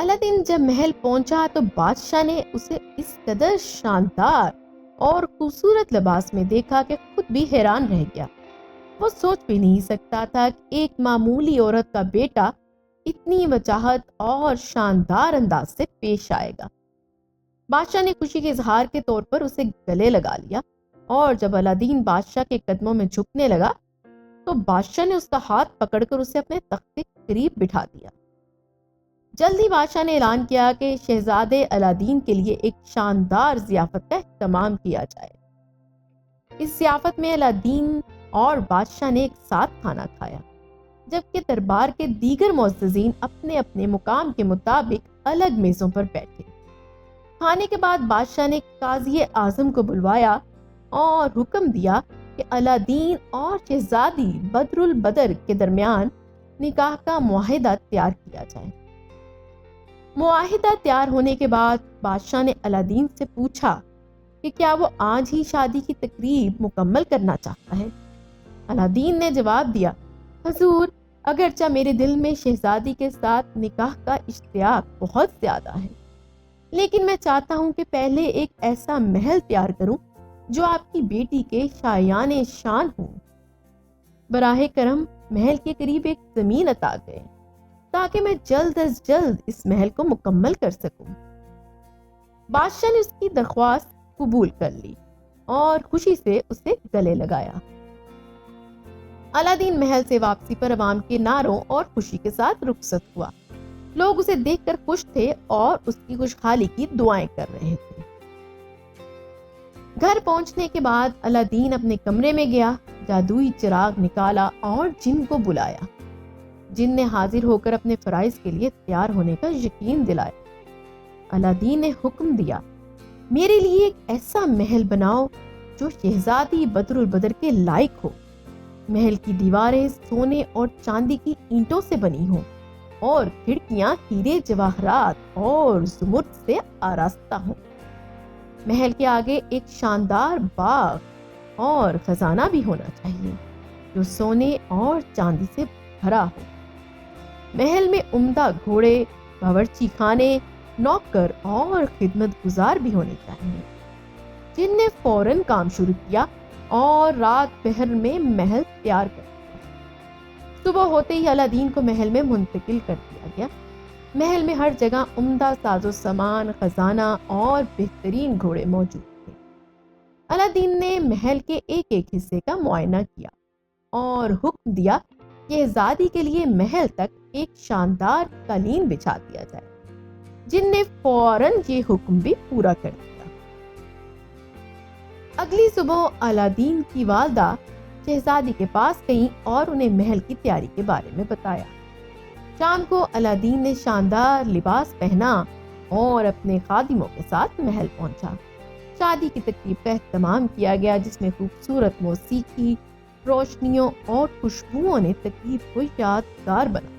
الادین جب محل پہنچا تو بادشاہ نے اسے اس قدر شاندار اور خوبصورت لباس میں دیکھا کہ خود بھی حیران رہ گیا۔ وہ سوچ بھی نہیں سکتا تھا کہ ایک معمولی عورت کا بیٹا اتنی وجاہت اور شاندار انداز سے پیش آئے گا۔ بادشاہ نے خوشی کے اظہار کے طور پر اسے گلے لگا لیا، اور جب الادین بادشاہ کے قدموں میں جھکنے لگا تو بادشاہ نے اس کا ہاتھ پکڑ کر اسے اپنے تخت کے قریب بٹھا دیا۔ جلدی بادشاہ نے اعلان کیا کہ شہزادے الادین کے لیے ایک شاندار ضیافت کا اہتمام کیا جائے۔ اس ضیافت میں الادین اور بادشاہ نے ایک ساتھ کھانا کھایا، جبکہ دربار کے دیگر معززین اپنے اپنے مقام کے مطابق الگ میزوں پر بیٹھے۔ کھانے کے بعد بادشاہ نے قاضی اعظم کو بلوایا اور حکم دیا کہ الادین اور شہزادی بدر البدر کے درمیان نکاح کا معاہدہ تیار کیا جائے۔ معاہدہ تیار ہونے کے بعد بادشاہ نے الادین سے پوچھا کہ کیا وہ آج ہی شادی کی تقریب مکمل کرنا چاہتا ہے۔ الادین نے جواب دیا، حضور، اگرچہ میرے دل میں شہزادی کے ساتھ نکاح کا اشتیاق بہت زیادہ ہے، لیکن میں چاہتا ہوں کہ پہلے ایک ایسا محل تیار کروں جو آپ کی بیٹی کے شایان شان ہو۔ براہ کرم محل کے قریب ایک زمین عطا کریں تاکہ میں جلد از جلد اس محل کو مکمل کر سکوں۔ بادشاہ نے اس کی درخواست قبول کر لی اور خوشی سے اسے گلے لگایا۔ الادین محل سے واپسی پر عوام کے نعروں اور خوشی کے ساتھ رخصت ہوا۔ لوگ اسے دیکھ کر خوش تھے اور اس کی خوشحالی کی دعائیں کر رہے تھے۔ گھر پہنچنے کے بعد الادین اپنے کمرے میں گیا، جادوئی چراغ نکالا اور جن کو بلایا۔ جن نے حاضر ہو کر اپنے فرائض کے لیے تیار ہونے کا یقین دلایا۔ الادین نے حکم دیا، میرے لیے ایک ایسا محل بناؤ جو شہزادی بدر البدر کے لائق ہو۔ محل کی دیواریں سونے اور چاندی کی اینٹوں سے بنی ہوں اور کھڑکیاں ہیرے جواہرات اور زمرد سے آراستہ ہوں۔ محل کے آگے ایک شاندار باغ اور خزانہ بھی ہونا چاہیے جو سونے اور چاندی سے بھرا ہو۔ محل میں عمدہ گھوڑے، باورچی خانے، نوکر اور خدمت گزار بھی ہونے چاہیے۔ جن نے فوراً کام شروع کیا اور رات بھر میں محل تیار کر دیا۔ صبح ہوتے ہی الادین کو محل میں منتقل کر دیا گیا۔ محل میں ہر جگہ عمدہ ساز و سامان، خزانہ اور بہترین گھوڑے موجود تھے۔ الادین نے محل کے ایک ایک حصے کا معائنہ کیا اور حکم دیا کہ شہزادی کے لیے محل تک ایک شاندار قالین بچھا دیا جائے۔ جن نے فوراً یہ حکم بھی پورا کر دیا۔ اگلی صبح الادین کی والدہ شہزادی کے پاس گئیں اور انہیں محل کی تیاری کے بارے میں بتایا۔ شام کو الادین نے شاندار لباس پہنا اور اپنے خادموں کے ساتھ محل پہنچا۔ شادی کی تقریب کا اہتمام کیا گیا، جس میں خوبصورت موسیقی، روشنیوں اور خوشبوؤں نے تقریب کو یادگار بنا۔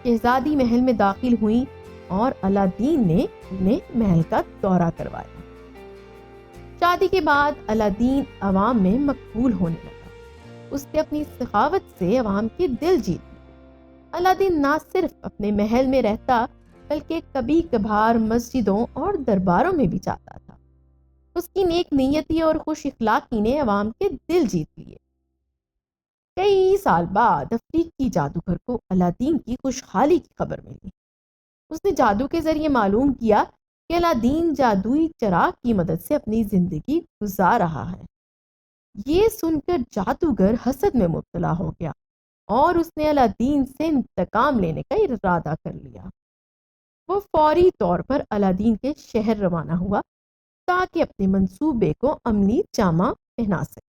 شہزادی محل میں داخل ہوئیں اور الادین نے انہیں محل کا دورہ کروایا۔ شادی کے بعد الادین عوام میں مقبول ہونے لگا۔ اس نے اپنی سخاوت سے عوام کے دل جیت لیے۔ الادین نہ صرف اپنے محل میں رہتا بلکہ کبھی کبھار مسجدوں اور درباروں میں بھی جاتا تھا۔ اس کی نیک نیتی اور خوش اخلاقی نے عوام کے دل جیت لیے۔ کئی سال بعد افریقی جادوگر کو الادین کی خوشحالی کی خبر ملی۔ اس نے جادو کے ذریعے معلوم کیا کہ الادین جادوئی چراغ کی مدد سے اپنی زندگی گزار رہا ہے۔ یہ سن کر جادوگر حسد میں مبتلا ہو گیا اور اس نے الادین سے انتقام لینے کا ارادہ کر لیا۔ وہ فوری طور پر الادین کے شہر روانہ ہوا تاکہ اپنے منصوبے کو عملی جامہ پہنا سکے۔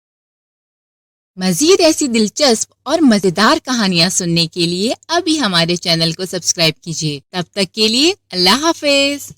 مزید ایسی دلچسپ اور مزیدار کہانیاں سننے کے لیے ابھی ہمارے چینل کو سبسکرائب کیجیے۔ تب تک کے لیے اللہ حافظ۔